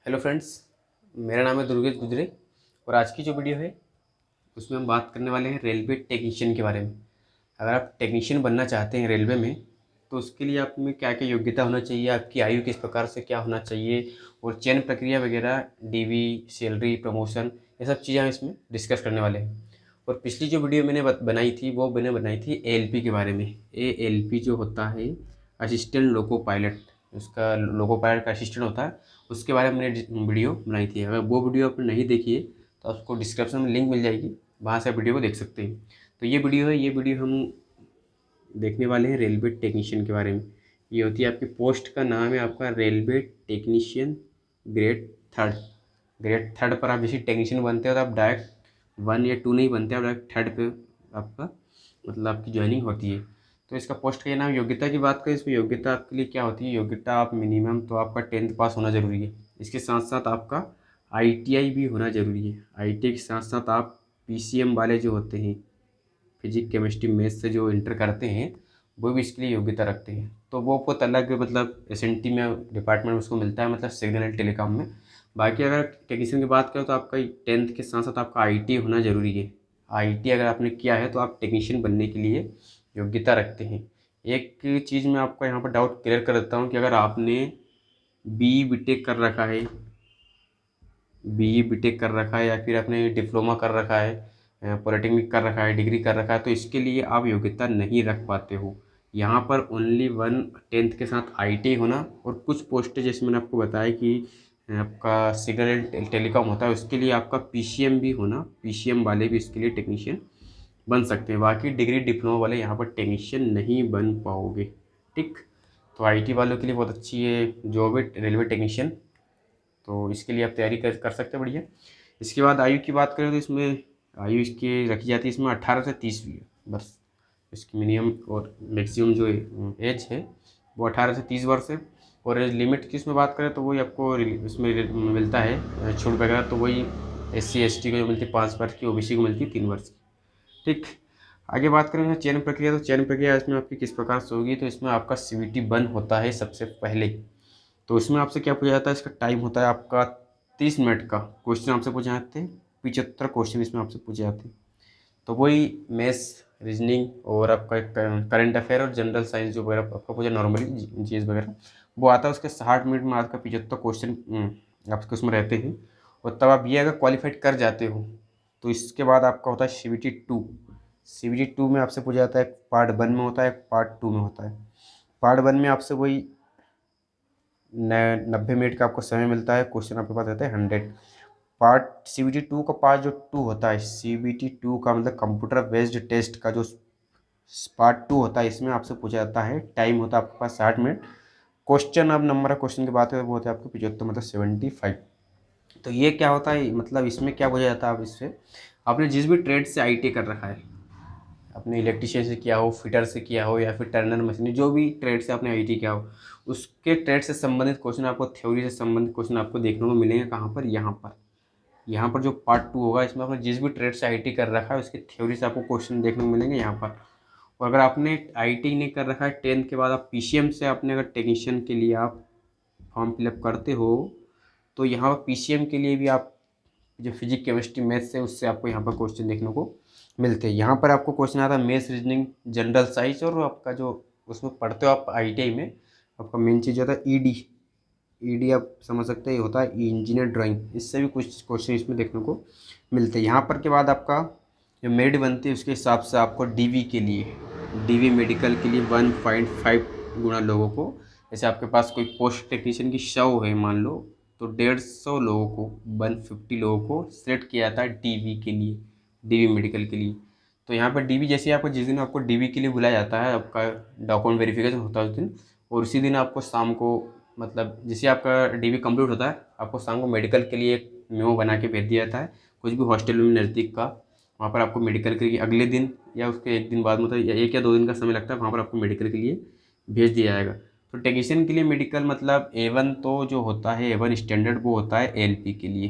Hello friends, मेरा नाम है दुर्गेश गुजरे और आज की जो वीडियो है उसमें हम बात करने वाले हैं रेलवे टेक्नीशियन के बारे में। अगर आप टेक्नीशियन बनना चाहते हैं रेलवे में तो उसके लिए आप में क्या क्या योग्यता होना चाहिए, आपकी आयु किस प्रकार से क्या होना चाहिए और चयन प्रक्रिया वगैरह, डीवी, सैलरी, प्रमोशन, ये सब चीज़ें हम इसमें डिस्कस करने वाले हैं। और पिछली जो वीडियो मैंने बनाई थी वो मैंने बनाई थी एएलपी के बारे में। एएलपी जो होता है असिस्टेंट लोको पायलट, उसका लोको पायलट का असिस्टेंट होता है, उसके बारे में मैंने वीडियो बनाई थी। अगर वो वीडियो आपने नहीं देखी है तो आपको डिस्क्रिप्शन में लिंक मिल जाएगी, वहाँ से आप वीडियो को देख सकते हैं। तो ये वीडियो है, ये वीडियो हम देखने वाले हैं रेलवे टेक्नीशियन के बारे में। ये होती है आपकी पोस्ट का नाम है आपका railway technician grade third. Grade third पर आप जैसे टेक्नीशियन बनते हो तो आप डायरेक्ट 1 या 2 नहीं बनते, आप डायरेक्ट थर्ड पे आपका मतलब आपकी ज्वाइनिंग होती है। तो इसका पोस्ट का ये नाम। योग्यता की बात करें, इसमें योग्यता आपके लिए क्या होती है? योग्यता आप मिनिमम तो आपका 10th पास होना ज़रूरी है। इसके साथ साथ आपका आईटीआई भी होना ज़रूरी है। आईटीआई के साथ साथ आप पीसीएम वाले जो होते हैं, फिजिक्स केमिस्ट्री मैथ्स से जो इंटर करते हैं, वो भी इसके लिए योग्यता रखते हैं। तो वो बहुत अलग मतलब एसएनटी में डिपार्टमेंट उसको मिलता है, मतलब सिग्नल एंड टेलीकॉम में। बाकी अगर टेक्नीशियन की बात करें तो आपका 10th के साथ साथ आपका आईटी होना ज़रूरी है। आईटी अगर आपने किया है तो आप टेक्नीशियन बनने के लिए योग्यता रखते हैं। एक चीज़ मैं आपका यहाँ पर डाउट क्लियर कर देता हूँ कि अगर आपने बीटेक कर रखा है, बीटेक कर रखा है या फिर आपने डिप्लोमा कर रखा है, पॉलिटेक्निक कर रखा है, डिग्री कर रखा है, तो इसके लिए आप योग्यता नहीं रख पाते हो। यहाँ पर ओनली 10th के साथ आईटी होना और कुछ पोस्ट जैसे मैंने आपको बताया कि आपका सिग्नल टेलीकॉम होता है, उसके लिए आपका पीसीएम भी होना। पीसीएम वाले भी इसके लिए टेक्नीशियन बन सकते हैं। बाकी डिग्री डिप्लोमा वाले यहाँ पर टेक्नीशियन नहीं बन पाओगे। ठीक, तो आईटी वालों के लिए बहुत अच्छी है जॉब है रेलवे टेक्नीशियन, तो इसके लिए आप तैयारी कर सकते हैं बढ़िया। इसके बाद आयु की बात करें तो इसमें आयु इसकी रखी जाती है इसमें 18 से 30 भी है बस। इसकी मिनिमम और मैक्सिमम जो एज है वो 18 से 30 वर्ष है। और एज लिमिट की इसमें बात करें तो वही आपको इसमें मिलता है छूट वगैरह, तो वही SC ST को जो मिलती है 5 वर्ष की, ओबीसी को मिलती है 3 वर्ष की। ठीक, आगे बात करें चयन प्रक्रिया। तो चयन प्रक्रिया इसमें आपकी किस प्रकार से होगी? तो इसमें आपका सीवीटी 1 होता है सबसे पहले। तो इसमें आपसे क्या पूछा जाता है? इसका टाइम होता है आपका 30 मिनट का। क्वेश्चन आपसे पूछे जाते हैं 75 क्वेश्चन इसमें आपसे पूछे जाते हैं। तो वही मैथ्स, रीजनिंग और आपका करंट अफेयर और जनरल साइंस जो वगैरह आपका पूछा नॉर्मली चीज़ वगैरह वो आता है। उसके 60 मिनट में आपका 75 क्वेश्चन आपके उसमें रहते हैं। और तब आप ये अगर क्वालिफाइड कर जाते हो तो इसके बाद आपका होता है CBT 2। CBT 2 में आपसे पूछा जाता है, पार्ट 1 में होता है, पार्ट 2 में होता है। पार्ट 1 में आपसे वही 90 मिनट का आपको समय मिलता है, क्वेश्चन आपके पास रहता है 100। पार्ट CBT 2 का पार्ट जो 2 होता है, CBT 2 का मतलब कंप्यूटर बेस्ड टेस्ट का जो पार्ट 2 होता है, इसमें आपसे पूछा जाता है, टाइम होता है आपके पास 60 मिनट। क्वेश्चन, अब नंबर ऑफ क्वेश्चन की बात करें वो होता है आपको 75 मतलब 75। तो ये क्या होता है मतलब इसमें क्या पूछा जाता है? आप इससे आपने जिस भी ट्रेड से आईटी कर रखा है, अपने इलेक्ट्रिशियन से किया हो, फिटर से किया हो या फिर टर्नर मशीन, जो भी ट्रेड से आपने आईटी किया हो, उसके ट्रेड से संबंधित क्वेश्चन आपको, थ्योरी से संबंधित क्वेश्चन आपको देखने को मिलेंगे। कहाँ पर? यहाँ पर जो पार्ट 2 होगा इसमें आपने जिस भी ट्रेड से आईटी कर रखा है उसके थ्योरी से आपको क्वेश्चन देखने को मिलेंगे यहाँ पर। और अगर आपने आईटी नहीं कर रखा है 10th के बाद, आप पीसीएम से आपने अगर टेक्नीशियन के लिए आप फॉर्म फिलअप करते हो तो यहाँ पर पीसीएम के लिए भी आप जो फिजिक्स केमिस्ट्री मैथ्स है उससे आपको यहाँ पर क्वेश्चन देखने को मिलते हैं। यहाँ पर आपको क्वेश्चन आता है मैथ्स, रीजनिंग, जनरल साइंस और आपका जो उसमें पढ़ते हो आप आईटीआई में, आपका मेन चीज़ होता है ईडी आप समझ सकते हैं, ये होता है इंजीनियर ड्राइंग। इससे भी कुछ क्वेश्चन इसमें देखने को मिलते हैं। यहाँ पर के बाद आपका जो मेरिट बनती है उसके हिसाब से आपको डीवी के लिए, डीवी मेडिकल के लिए 1.5 गुना लोगों को, जैसे आपके पास कोई पोस्ट टेक्नीशियन की 100 है मान लो, तो 150 लोगों को, 150 लोगों को सिलेक्ट किया जाता है डीवी के लिए, डीवी मेडिकल के लिए। तो यहाँ पर डीवी जैसे आपको जिस दिन आपको डीवी के लिए बुलाया जाता है, आपका डॉक्यूमेंट वेरिफिकेशन होता है उस दिन, और उसी दिन आपको शाम को मतलब जैसे आपका डीवी कंप्लीट होता है आपको शाम को मेडिकल के लिए एक मेमो बना के भेज दिया जाता है कुछ भी हॉस्टल में नज़दीक का। वहाँ पर आपको मेडिकल के लिए अगले दिन या उसके एक दिन बाद, मतलब 1 या 2 दिन का समय लगता है, वहाँ पर आपको मेडिकल के लिए भेज दिया जाएगा। तो टेक्नीशियन के लिए मेडिकल मतलब A1 तो जो होता है A1 स्टैंडर्ड, वो होता है एलपी के लिए,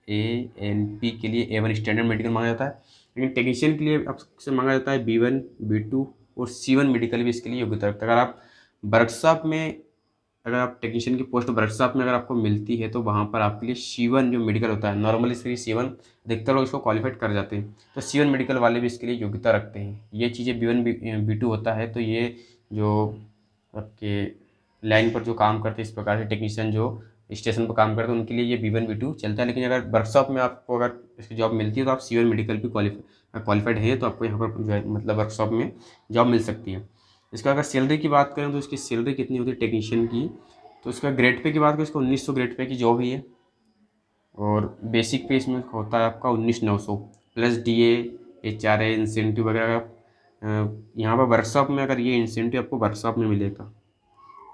एलपी के लिए A1 स्टैंडर्ड मेडिकल मांगा जाता है। लेकिन टेक्नीशियन के लिए आपसे मांगा जाता है B1, B2 और C1 मेडिकल भी इसके लिए योग्यता रखता है। अगर आप वर्कशॉप में अगर आप टेक्नीशियन की पोस्ट वर्कशॉप में अगर आपको मिलती है तो वहाँ पर आपके लिए C1 जो मेडिकल होता है, नॉर्मली इसके लिए C1 अधिकतर लोग इसको क्वालिफाइड कर जाते हैं, तो C1 मेडिकल वाले भी इसके लिए योग्यता रखते हैं। ये चीज़ें B1 B2 होता है, तो ये जो आपके लाइन पर जो काम करते हैं इस प्रकार से टेक्नीशियन जो स्टेशन पर काम करते हैं उनके लिए ये B1 B2 चलता है। लेकिन अगर वर्कशॉप में आपको अगर इसकी जॉब मिलती है तो आप C1 मेडिकल भी क्वालिफाइड है, तो आपको यहाँ पर जो है मतलब वर्कशॉप में जॉब मिल सकती है। इसका अगर सैलरी की बात करें तो इसकी सैलरी कितनी होती है टेक्नीशियन की, तो इसका ग्रेड पे की बात करें इसको 1900 ग्रेड पे की जॉब ही है, और बेसिक पे इसमें होता है आपका 19,900 प्लस DA HRA इंसेंटिव वगैरह। यहाँ पर वर्कशॉप में अगर ये इंसेंटिव आपको वर्कशॉप में मिलेगा,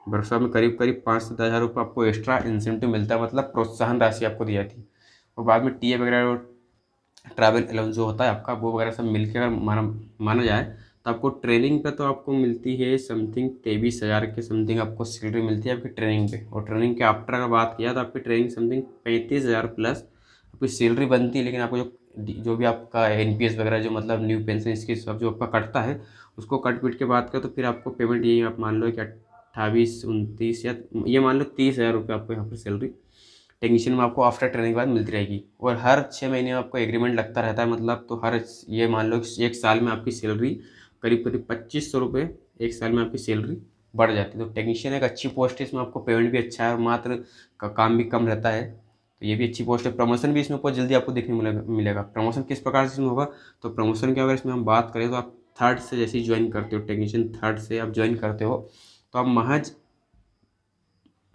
वर्कशॉप में करीब करीब 5 से 10,000 रुपये आपको एक्स्ट्रा इंसेंटिव मिलता है, मतलब प्रोत्साहन राशि आपको दी जाती है। और बाद में TA वगैरह और ट्रैवल अलाउंस जो होता है आपका वो वगैरह सब मिल के अगर माना जाए तो आपको ट्रेनिंग पे तो आपको मिलती है समथिंग 23,000 के समथिंग आपको सैलरी मिलती है आपकी ट्रेनिंग पे। और ट्रेनिंग के आफ्टर अगर बात किया तो आपकी ट्रेनिंग समथिंग 35,000 प्लस आपकी सैलरी बनती है। लेकिन आपको जो भी आपका NPS वगैरह जो मतलब न्यू पेंशन इसके सब जो आपका कटता है उसको कट पीट के बात करें तो फिर आपको पेमेंट यही आप मान लो कि 28 29 या ये मान लो 30,000 रुपये आपको यहाँ पर सैलरी टेक्नीशियन में आपको आफ्टर ट्रेनिंग के बाद मिलती रहेगी। और हर 6 महीने में आपको एग्रीमेंट लगता रहता है, मतलब तो हर ये मान लो एक साल में आपकी सैलरी करीब करीब 2500 रुपये एक साल में आपकी सैलरी बढ़ जाती है। तो टेक्नीशियन एक अच्छी पोस्ट है, इसमें आपको पेमेंट भी अच्छा है और मात्र का काम भी कम रहता है, तो ये भी अच्छी पोस्ट है। प्रमोशन भी इसमें बहुत जल्दी आपको देखने मिलेगा। प्रमोशन किस प्रकार से इसमें होगा, तो प्रमोशन की अगर इसमें हम बात करें तो आप 3rd से जैसे ही ज्वाइन करते हो, टेक्नीशियन 3rd से आप ज्वाइन करते हो तो आप महज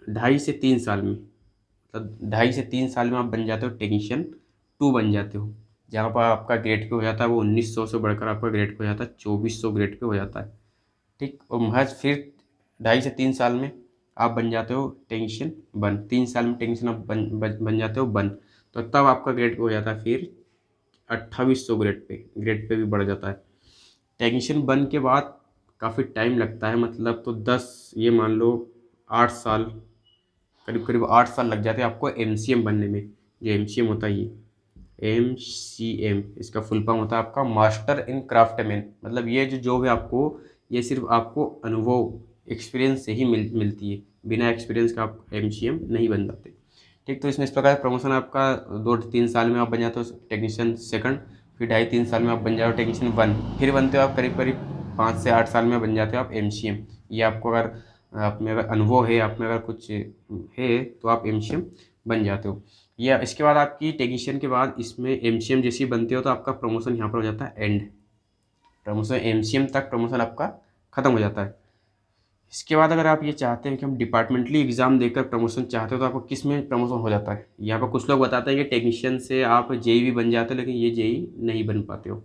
2.5 से 3 साल में, मतलब 2.5 से 3 साल में आप बन जाते हो टेक्नीशियन 2 बन जाते हो। जहाँ पर आपका ग्रेड पे हो जाता है वो 1900 से बढ़कर आपका ग्रेड पे हो जाता है 2400 ग्रेड पे हो जाता है, ठीक। और महज फिर 2.5 से 3 साल में आप बन जाते हो टेक्नीशियन 1, 3 साल में टेक्नीशियन आप बन जाते हो 1, तो तब आपका ग्रेड पे हो जाता है फिर 2800 ग्रेड पे भी बढ़ जाता है। टेक्नीशियन 1 के बाद काफ़ी टाइम लगता है, मतलब तो 10 ये मान लो 8 साल, करीब करीब 8 साल लग जाते हैं आपको MCM बनने में। जो MCM होता है ये MCM इसका फुल फॉर्म होता है आपका मास्टर इन क्राफ्टमैन, मतलब ये जो जॉब है आपको ये सिर्फ आपको अनुभव एक्सपीरियंस से ही मिलती है, बिना एक्सपीरियंस का आप MCM नहीं बन जाते, ठीक। तो इसमें इस प्रकार प्रमोशन आपका 2-3 साल में आप बन जाते हो टेक्नीशियन 2, फिर 2.5-3 साल में आप बन जाओ टेक्नीशियन 1, फिर बनते हो आप करीब करीब 5 से 8 साल में बन जाते हो आप MCM। ये आपको अगर आप में अगर अनुभव है, आप में अगर कुछ है तो आप MCM बन जाते हो। या इसके बाद आपकी टेक्नीशियन के बाद इसमें MCM जैसे ही बनते हो तो आपका प्रमोशन यहाँ पर हो जाता है एंड, प्रमोशन MCM तक प्रमोशन आपका ख़त्म हो जाता है। इसके बाद अगर आप ये चाहते हैं कि हम डिपार्टमेंटली एग्ज़ाम देकर प्रमोशन चाहते हो तो आपको किस में प्रमोशन हो जाता है। यहाँ पर कुछ लोग बताते हैं कि टेक्नीशियन से आप JE भी बन जाते हो, लेकिन ये JE नहीं बन पाते हो।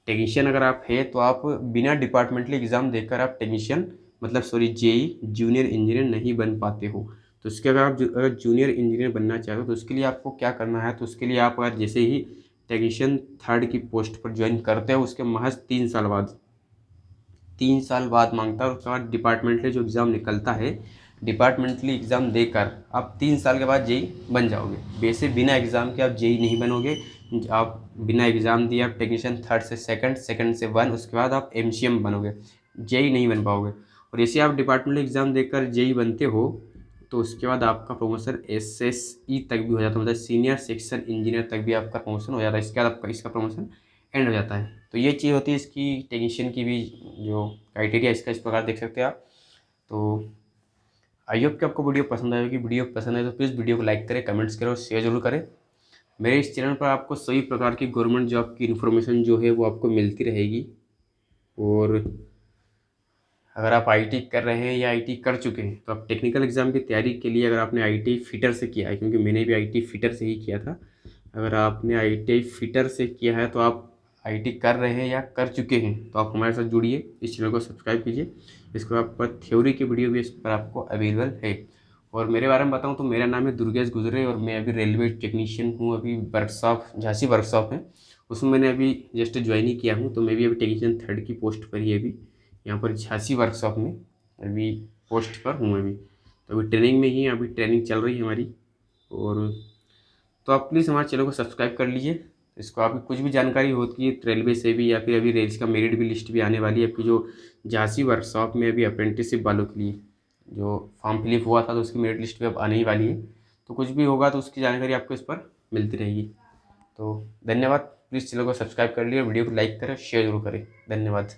टेक्नीशियन अगर आप है तो आप बिना डिपार्टमेंटली एग्ज़ाम देकर आप टेक्नीशियन मतलब सॉरी JE जूनियर इंजीनियर नहीं बन पाते हो। तो उसके अगर आप अगर जूनियर इंजीनियर बनना चाहते हो तो उसके लिए आपको क्या करना है, तो उसके लिए आप अगर जैसे ही टेक्नीशियन 3rd की पोस्ट पर ज्वाइन करते हो उसके महज 3 साल बाद, 3 साल बाद मांगता है। उसके बाद डिपार्टमेंटली जो एग्ज़ाम निकलता है, डिपार्टमेंटली एग्ज़ाम देकर आप 3 साल के बाद JE बन जाओगे। वैसे बिना एग्ज़ाम के आप JE नहीं बनोगे, आप बिना एग्ज़ाम दिए आप टेक्नीशियन 3rd से 2nd से 1, उसके बाद आप MCM बनोगे, JE नहीं बन पाओगे। और जैसे आप डिपार्टमेंटल एग्ज़ाम देकर JE बनते हो तो उसके बाद आपका प्रमोशन SSE तक भी हो जाता है, मतलब सीनियर सेक्शन इंजीनियर तक भी आपका प्रमोशन हो जाता है। इसके बाद आपका इसका प्रमोशन एंड हो जाता है। तो ये चीज़ होती है इसकी टेक्नीशियन की भी जो क्राइटेरिया इसका इस प्रकार देख सकते हैं आप। तो आई होप कि आपको वीडियो पसंद आएगी। वीडियो पसंद आए तो प्लीज़ वीडियो को लाइक करें, कमेंट्स करें और शेयर जरूर करें। मेरे इस चैनल पर आपको सभी प्रकार की गवर्नमेंट जॉब की इन्फॉर्मेशन जो है वो आपको मिलती रहेगी। और अगर आप IT कर रहे हैं या IT कर चुके हैं तो आप टेक्निकल एग्ज़ाम की तैयारी के लिए अगर आपने ITI फिटर से किया है, क्योंकि मैंने भी ITI फिटर से ही किया था, अगर आपने ITI फिटर से किया है तो आप IT कर रहे हैं या कर चुके हैं तो आप हमारे साथ जुड़िए, इस चैनल को सब्सक्राइब कीजिए। इसके आप पर थ्योरी की वीडियो भी इस पर आपको अवेलेबल है। और मेरे बारे में बताऊं तो मेरा नाम है दुर्गेश गुजरे और मैं अभी रेलवे टेक्नीशियन हूं। अभी वर्कशॉप झांसी वर्कशॉप है उसमें मैंने अभी जस्ट ज्वाइन ही किया हूं, तो मैं भी अभी टेक्नीशियन 3rd की पोस्ट पर ही अभी यहाँ पर झांसी वर्कशॉप में अभी पोस्ट पर हूँ अभी। तो अभी ट्रेनिंग में ही अभी ट्रेनिंग चल रही है हमारी। और तो आप प्लीज़ हमारे चैनल को सब्सक्राइब कर लीजिए। इसको आपकी कुछ भी जानकारी होती है रेलवे से भी या फिर अभी रेल्स का मेरिट भी लिस्ट भी आने वाली है आपकी जो झांसी वर्कशॉप में अभी अप्रेंटिसशिप वालों के लिए, जो फॉर्म फिलअप हुआ था तो उसकी मेरिट लिस्ट भी अब आने ही वाली है। तो कुछ भी होगा तो उसकी जानकारी आपको इस पर मिलती रहेगी। तो धन्यवाद। प्लीज़ चैनल को सब्सक्राइब कर लिया, वीडियो को लाइक करें, शेयर जरूर करें। धन्यवाद।